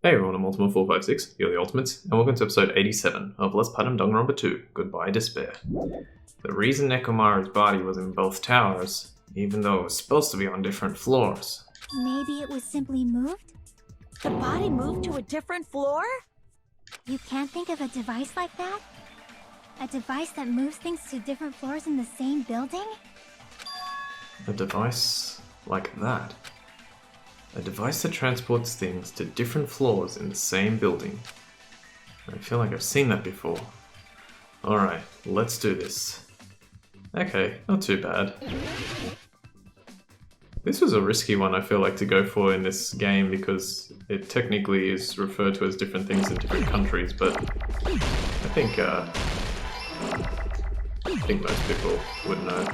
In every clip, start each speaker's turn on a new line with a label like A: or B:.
A: Hey everyone, I'm Ultima456, you're the Ultimates, and welcome to episode 87 of Let's Play Danganronpa 2, Goodbye Despair. The reason Nekomaru's body was in both towers, even though it was supposed to be on different floors.
B: Maybe it was simply moved?
C: The body moved to a different floor?
B: You can't think of a device like that? A device that moves things to different floors in the same building?
A: A device like that. A device that transports things to different floors in the same building. I feel like I've seen that before. Alright, let's do this. Okay, not too bad. This was a risky one I feel like to go for in this game because it technically is referred to as different things in different countries, but I think most people would know.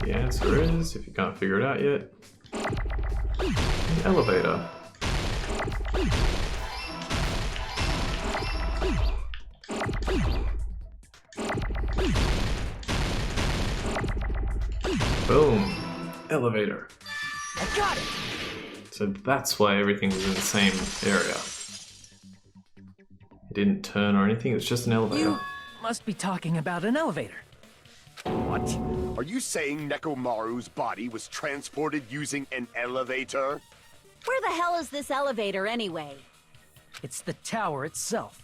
A: The answer is, if you can't figure it out yet, an elevator. Boom! Elevator.
C: I got it!
A: So that's why everything was in the same area. It didn't turn or anything, it's just an elevator.
D: You must be talking about an elevator.
E: What? Are you saying Nekomaru's body was transported using an elevator?
C: Where the hell is this elevator anyway?
D: It's the tower itself.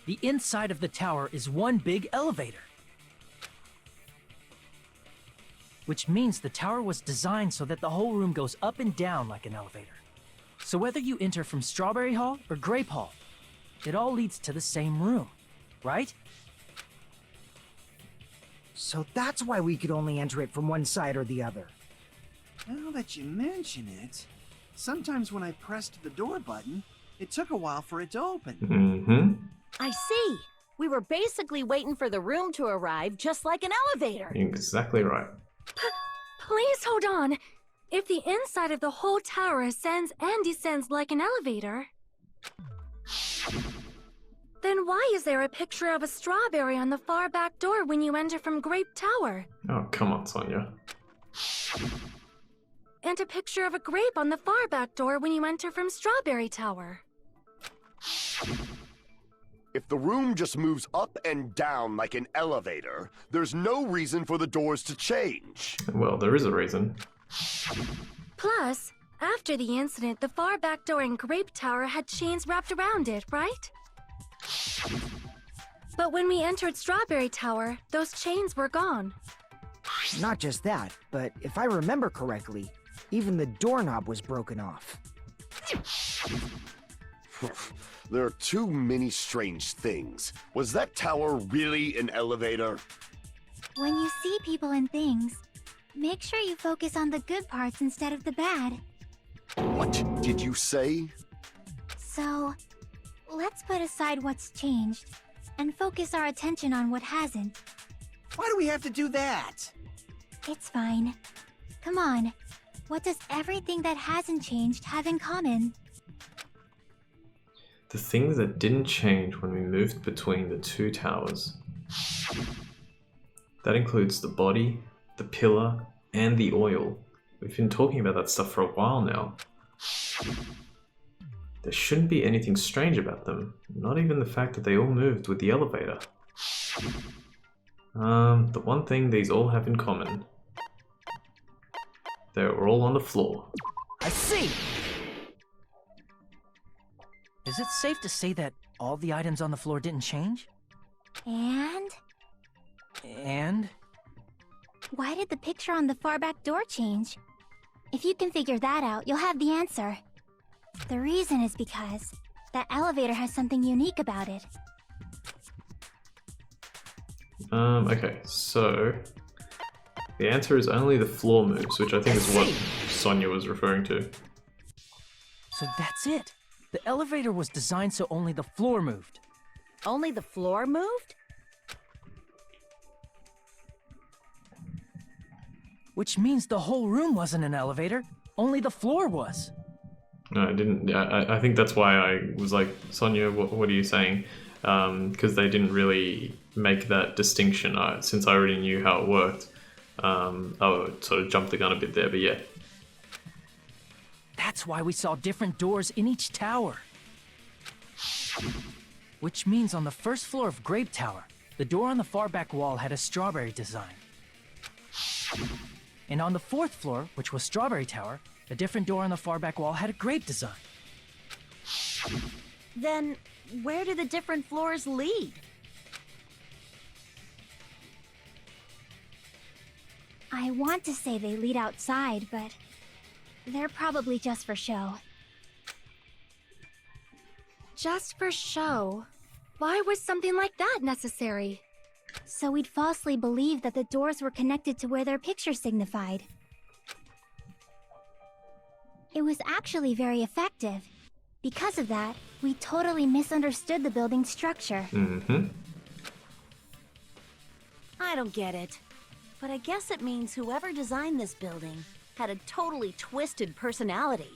D: The inside of the tower is one big elevator. Which means the tower was designed so that the whole room goes up and down like an elevator. So whether you enter from Strawberry Hall or Grape Hall, it all leads to the same room, right?
F: So that's why we could only enter it from one side or the other.
G: Now that you mention it, sometimes when I pressed the door button, it took a while for it to open.
A: Mm-hmm.
C: I see. We were basically waiting for the room to arrive, just like an elevator.
A: Exactly right.
B: Please hold on. If the inside of the whole tower ascends and descends like an elevator, then why is there a picture of a strawberry on the far back door when you enter from Grape Tower?
A: Oh, come on, Sonia.
B: And a picture of a grape on the far back door when you enter from Strawberry Tower?
E: If the room just moves up and down like an elevator, there's no reason for the doors to change.
A: Well, there is a reason.
B: Plus, after the incident, the far back door in Grape Tower had chains wrapped around it, right? But when we entered Strawberry Tower, those chains were gone.
F: Not just that, but if I remember correctly, even the doorknob was broken off.
E: There are too many strange things. Was that tower really an elevator?
B: When you see people and things, make sure you focus on the good parts instead of the bad.
E: What did you say?
B: So, let's put aside what's changed and focus our attention on what hasn't.
G: Why do we have to do that?
B: It's fine. Come on. What does everything that hasn't changed have in common?
A: The things that didn't change when we moved between the two towers. That includes the body, the pillar, and the oil. We've been talking about that stuff for a while now. There shouldn't be anything strange about them, not even the fact that they all moved with the elevator. The one thing these all have in common. They were all on the floor.
D: I see! Is it safe to say that all the items on the floor didn't change?
B: And?
D: And?
B: Why did the picture on the far back door change? If you can figure that out, you'll have the answer. The reason is because that elevator has something unique about it.
A: Okay, so the answer is only the floor moves, which I think is what Sonia was referring to.
D: So that's it. The elevator was designed so only the floor moved.
C: Only the floor moved?
D: Which means the whole room wasn't an elevator, only the floor was.
A: No, I didn't. I think that's why I was like, Sonia, what are you saying? Because they didn't really make that distinction. Since I already knew how it worked, I sort of jumped the gun a bit there, but yeah.
D: That's why we saw different doors in each tower. Which means on the first floor of Grape Tower, the door on the far back wall had a strawberry design. And on the fourth floor, which was Strawberry Tower, a different door on the far back wall had a grape design.
C: Then, where do the different floors lead?
B: I want to say they lead outside, but they're probably just for show.
H: Just for show? Why was something like that necessary?
B: So we'd falsely believe that the doors were connected to where their picture signified. It was actually very effective. Because of that, we totally misunderstood the building's structure.
C: I don't get it. But I guess it means whoever designed this building had a totally twisted personality.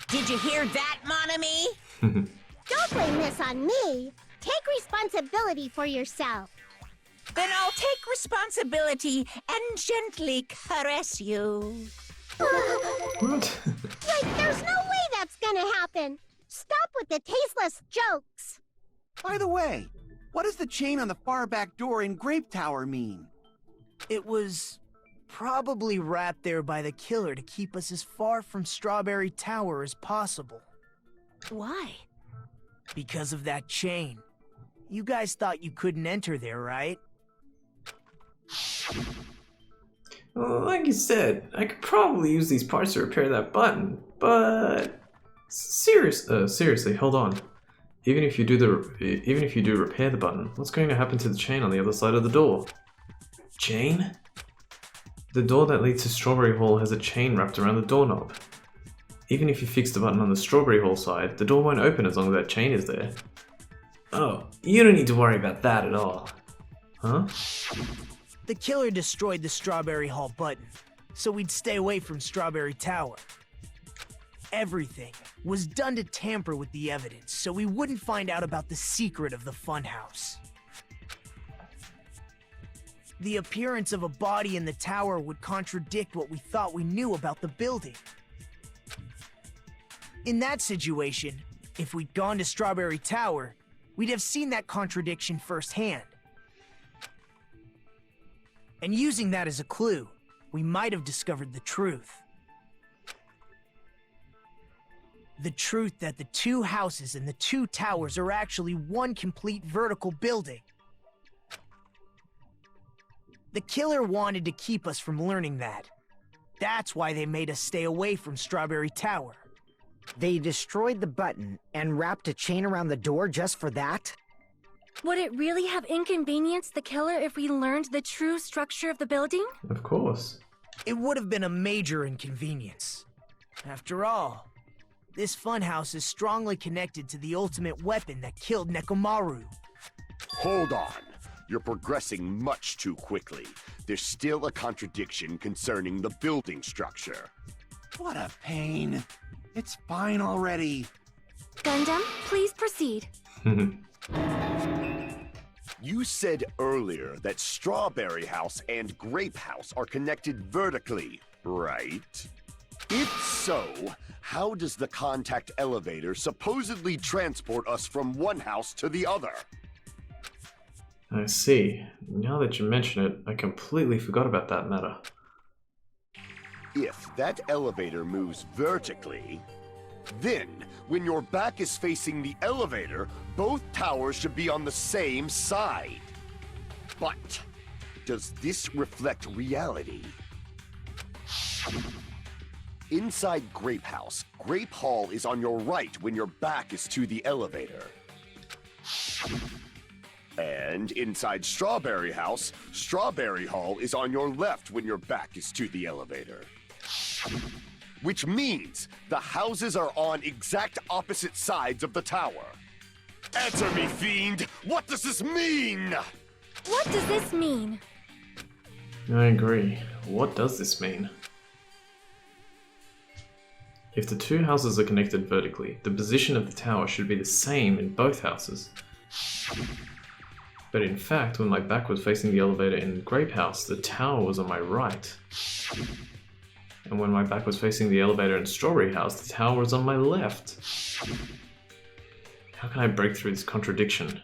I: Did you hear that, mon ami?
J: Don't blame this on me. Take responsibility for yourself.
I: Then I'll take responsibility and gently caress you.
A: What?
J: Like, there's no way that's gonna happen. Stop with the tasteless jokes.
G: By the way, what does the chain on the far back door in Grape Tower mean?
F: It was probably wrapped there by the killer to keep us as far from Strawberry Tower as possible.
C: Why?
F: Because of that chain. You guys thought you couldn't enter there, right?
A: Well, like you said, I could probably use these parts to repair that button, but seriously, hold on. Even if you do repair the button, what's going to happen to the chain on the other side of the door? Chain? The door that leads to Strawberry Hall has a chain wrapped around the doorknob. Even if you fix the button on the Strawberry Hall side, the door won't open as long as that chain is there. Oh, you don't need to worry about that at all. Huh?
F: The killer destroyed the Strawberry Hall button, so we'd stay away from Strawberry Tower. Everything was done to tamper with the evidence, so we wouldn't find out about the secret of the Funhouse. The appearance of a body in the tower would contradict what we thought we knew about the building. In that situation, if we'd gone to Strawberry Tower, we'd have seen that contradiction firsthand. And using that as a clue, we might have discovered the truth. The truth that the two houses and the two towers are actually one complete vertical building. The killer wanted to keep us from learning that. That's why they made us stay away from Strawberry Tower. They destroyed the button and wrapped a chain around the door just for that?
H: Would it really have inconvenienced the killer if we learned the true structure of the building?
A: Of course.
F: It would have been a major inconvenience. After all, this funhouse is strongly connected to the ultimate weapon that killed Nekomaru.
E: Hold on. You're progressing much too quickly. There's still a contradiction concerning the building structure.
G: What a pain. It's fine already.
H: Gundam, please proceed.
E: You said earlier that Strawberry House and Grape House are connected vertically, right? If so, how does the contact elevator supposedly transport us from one house to the other?
A: I see. Now that you mention it, I completely forgot about that matter.
E: If that elevator moves vertically, then when your back is facing the elevator, both towers should be on the same side. But does this reflect reality? Inside Grape House, Grape Hall is on your right when your back is to the elevator. And inside Strawberry House, Strawberry Hall is on your left when your back is to the elevator. Which means the houses are on exact opposite sides of the tower. Answer me, fiend! What does this mean?
H: What does this mean?
A: I agree. What does this mean? If the two houses are connected vertically, the position of the tower should be the same in both houses. But in fact, when my back was facing the elevator in Grape House, the tower was on my right. And when my back was facing the elevator in Strawberry House, the tower was on my left. How can I break through this contradiction?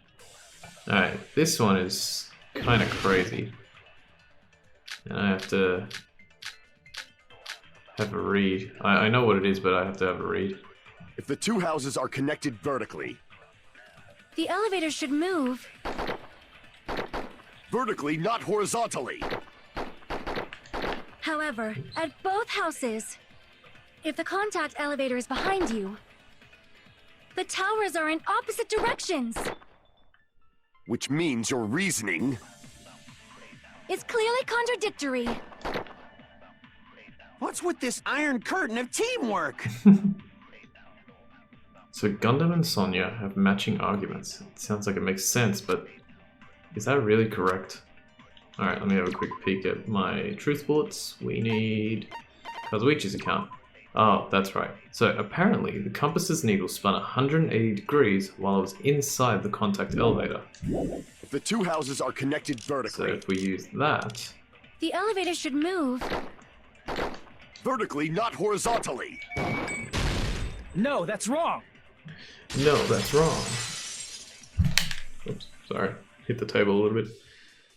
A: Alright, this one is kind of crazy. And I have to have a read. I know what it is, but I have to have a read.
E: If the two houses are connected vertically,
H: The elevator should move.
E: vertically, not horizontally.
H: However, at both houses, if the contact elevator is behind you, the towers are in opposite directions.
E: Which means your reasoning.
H: It's clearly contradictory.
G: What's with this iron curtain of teamwork?
A: So Gundam and Sonya have matching arguments. It sounds like it makes sense, but is that really correct? Alright, let me have a quick peek at my truth bullets. We need Kazuichi's account. Oh, that's right. So apparently the compass's needle spun 180 degrees while it was inside the contact elevator.
E: If the two houses are connected
A: So
E: vertically,
A: if we use that,
H: The elevator should move.
E: vertically, not horizontally.
D: No, that's wrong.
A: no, that's wrong. Oops, sorry. Hit the table a little bit.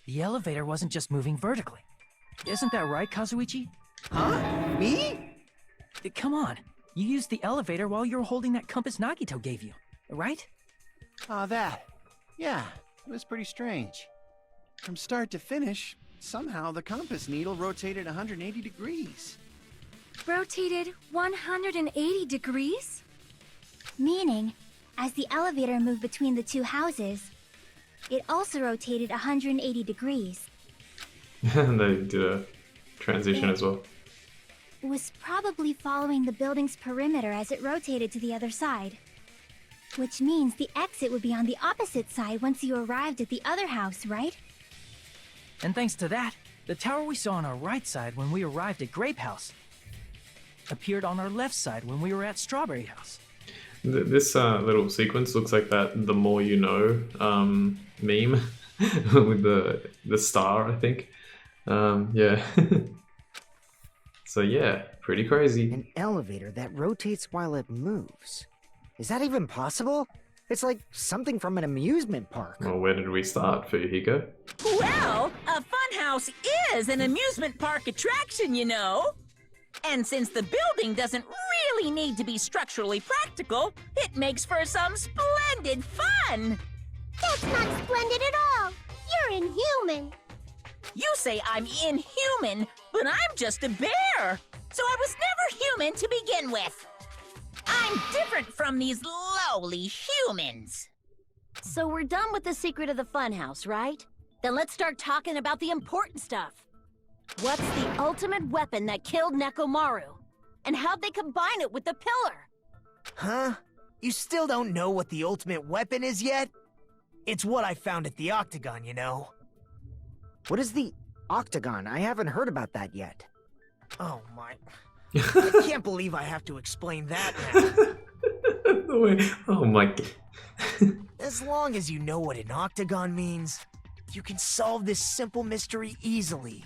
D: The elevator wasn't just moving vertically. Isn't that right, Kazuichi?
G: Huh? Me?
D: Come on. You used the elevator while you were holding that compass Nagito gave you, right?
G: Oh, that. Yeah, it was pretty strange. From start to finish, somehow the compass needle rotated 180 degrees.
H: Rotated 180 degrees?
B: Meaning, as the elevator moved between the two houses, it also rotated 180 degrees.
A: And they did a transition as well.
B: It was probably following the building's perimeter as it rotated to the other side. Which means the exit would be on the opposite side once you arrived at the other house, right?
D: And thanks to that, the tower we saw on our right side when we arrived at Grape House appeared on our left side when we were at Strawberry House.
A: This little sequence looks like that "the more you know" meme with the star, I think. Yeah. So yeah, pretty crazy.
K: An elevator that rotates while it moves. Is that even possible? It's like something from an amusement park.
A: Well, where did we start, Fuyuhiko?
I: Well, a funhouse is an amusement park attraction, you know. And since the building doesn't really need to be structurally practical, it makes for some splendid fun.
J: That's not splendid at all. You're inhuman.
I: You say I'm inhuman, but I'm just a bear. So I was never human to begin with. I'm different from these lowly humans.
C: So we're done with the secret of the funhouse, right? Then let's start talking about the important stuff. What's the ultimate weapon that killed Nekomaru? And how'd they combine it with the pillar?
F: Huh? You still don't know what the ultimate weapon is yet? It's what I found at the Octagon, you know.
K: What is the Octagon? I haven't heard about that yet.
F: Oh my... I can't believe I have to explain that now.
A: Oh my...
F: As long as you know what an Octagon means, you can solve this simple mystery easily.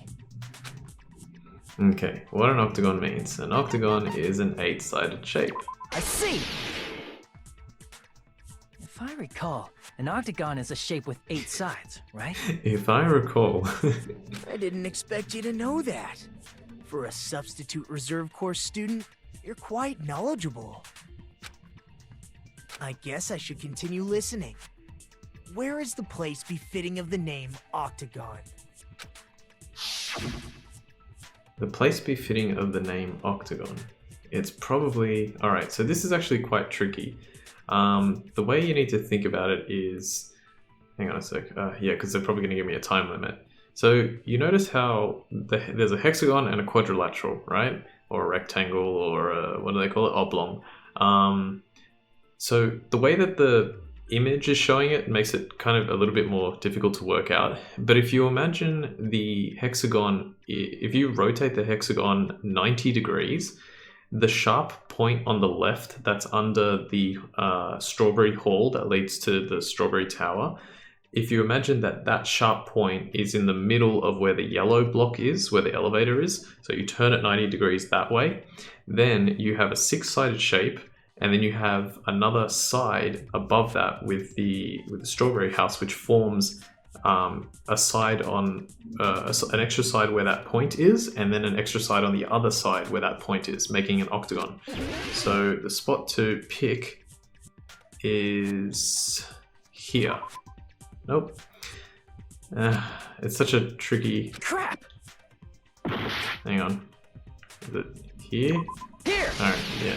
A: Okay, what an octagon means. An octagon is an 8-sided shape.
F: I see!
D: If I recall, an octagon is a shape with 8 sides, right?
A: If I recall.
F: I didn't expect you to know that. For a substitute reserve course student, you're quite knowledgeable. I guess I should continue listening. Where is the place befitting of the name Octagon?
A: The place befitting of the name Octagon. It's probably... Alright, so this is actually quite tricky. The way you need to think about it is... Hang on a sec. Yeah, because they're probably going to give me a time limit. So you notice how there's a hexagon and a quadrilateral, right? Or a rectangle, or a, what do they call it? Oblong. So the way that the image is showing it makes it kind of a little bit more difficult to work out. But if you imagine the hexagon, if you rotate the hexagon 90 degrees, the sharp point on the left that's under the strawberry hall that leads to the strawberry tower, if you imagine that that sharp point is in the middle of where the yellow block is, where the elevator is, so you turn it 90 degrees that way, then you have a six-sided shape, and then you have another side above that with the strawberry house, which forms a side on an extra side where that point is, and then an extra side on the other side where that point is, making an octagon. So the spot to pick is here. Nope. It's such a tricky...
D: Crap!
A: Hang on. Is it here?
D: Here!
A: Alright, yeah.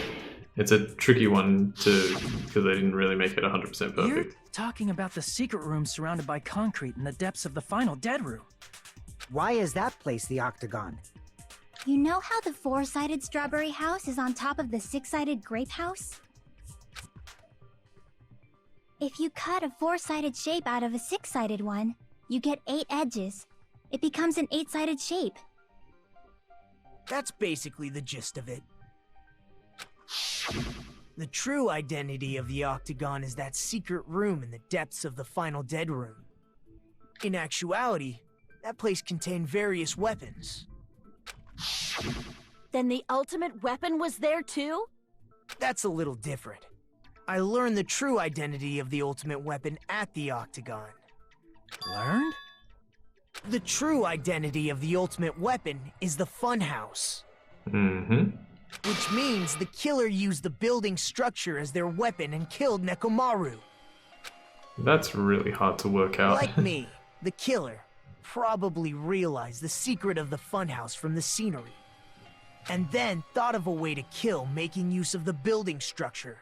A: It's a tricky one to... because they didn't really make it 100% perfect.
D: You're talking about the secret room surrounded by concrete in the depths of the final dead room.
K: Why is that place the octagon?
B: You know how the four-sided strawberry house is on top of the six-sided grape house? If you cut a four-sided shape out of a six-sided one, you get 8 edges. It becomes an 8-sided shape.
F: That's basically the gist of it. The true identity of the octagon is that secret room in the depths of the final dead room. In actuality, that place contained various weapons.
C: Then the ultimate weapon was there too?
F: That's a little different. I learned the true identity of the ultimate weapon at the octagon.
D: Learned?
F: The true identity of the ultimate weapon is the Funhouse.
A: Mm-hmm.
F: Which means the killer used the building structure as their weapon and killed Nekomaru.
A: That's really hard to work out.
F: Like me, the killer probably realized the secret of the Funhouse from the scenery, and then thought of a way to kill making use of the building structure.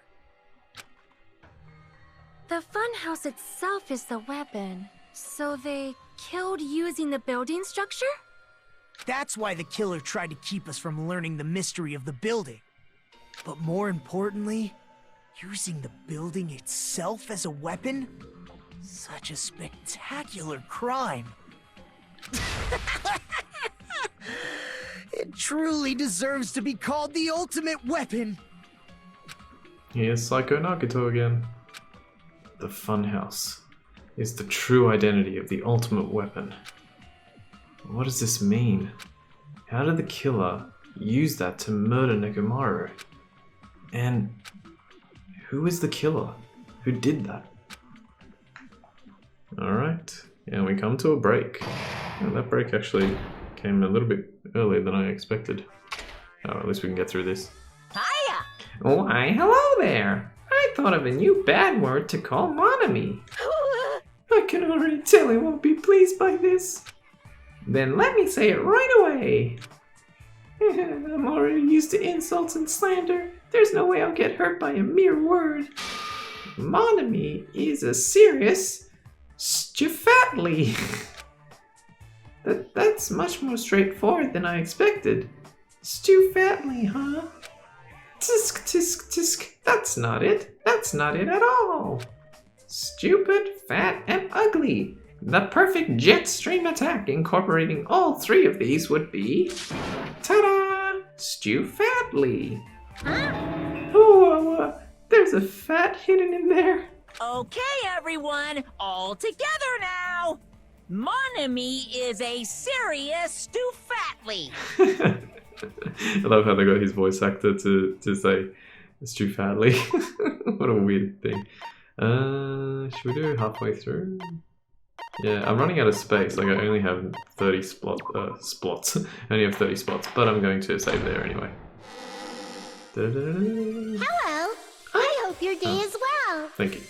H: The funhouse itself is the weapon, so they killed using the building structure?
F: That's why the killer tried to keep us from learning the mystery of the building. But more importantly, using the building itself as a weapon? Such a spectacular crime. It truly deserves to be called the ultimate weapon.
A: Here's Psycho Nagato again. The Funhouse is the true identity of the ultimate weapon. What does this mean? How did the killer use that to murder Nekomaru? And who is the killer? Who did that? Alright, and we come to a break. And that break actually came a little bit earlier than I expected. Oh, at least we can get through this.
I: Hiya!
A: Why, hello there! I thought of a new bad word to call Monami. I can already tell he won't be pleased by this. Then let me say it right away. I'm already used to insults and slander. There's no way I'll get hurt by a mere word. Monami is a serious Stufatly. That's much more straightforward than I expected. Stufatly, huh? Tisk, tisk, tisk. That's not it. That's not it at all. Stupid, fat, and ugly. The perfect jet stream attack incorporating all 3 of these would be... Ta-da! Stufatly. Oh, there's a fat hidden in there.
I: Okay, everyone, all together now. Monami is a serious Stufatly.
A: I love how they got his voice actor to say Stufatly. What a weird thing. Should we do halfway through? Yeah, I'm running out of space. Like I only have 30 spots. I only have 30 spots, but I'm going to save there anyway.
J: Hello. I hope your day is well.
A: Thank you.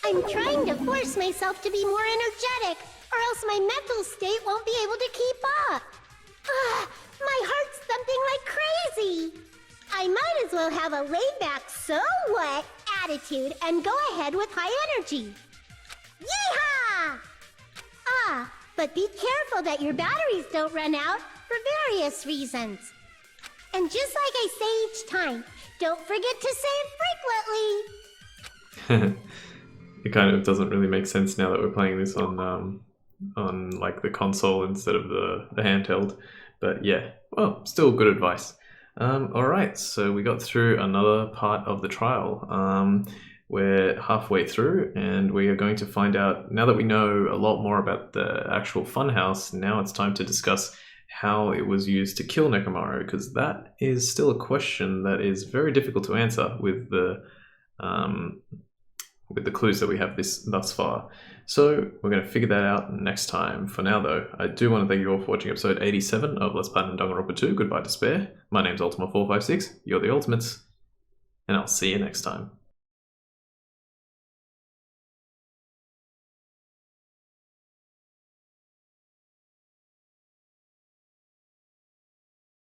J: I'm trying to force myself to be more energetic, or else my mental state won't be able to keep up. My heart's thumping like crazy. I might as well have a laid-back, so what attitude and go ahead with high energy. Yeehaw! But be careful that your batteries don't run out for various reasons. And just like I say each time, don't forget to say it frequently.
A: It kind of doesn't really make sense now that we're playing this on like the console instead of the handheld. But yeah, well, still good advice. Alright, so we got through another part of the trial. we're halfway through, and we are going to find out, now that we know a lot more about the actual Funhouse, now it's time to discuss how it was used to kill Nekomaru, because that is still a question that is very difficult to answer with the clues that we have thus far. So we're going to figure that out next time. For now, though, I do want to thank you all for watching episode 87 of Let's Platinum Danganronpa 2, Goodbye Despair. My name's Ultima456, you're the Ultimates, and I'll see you next time.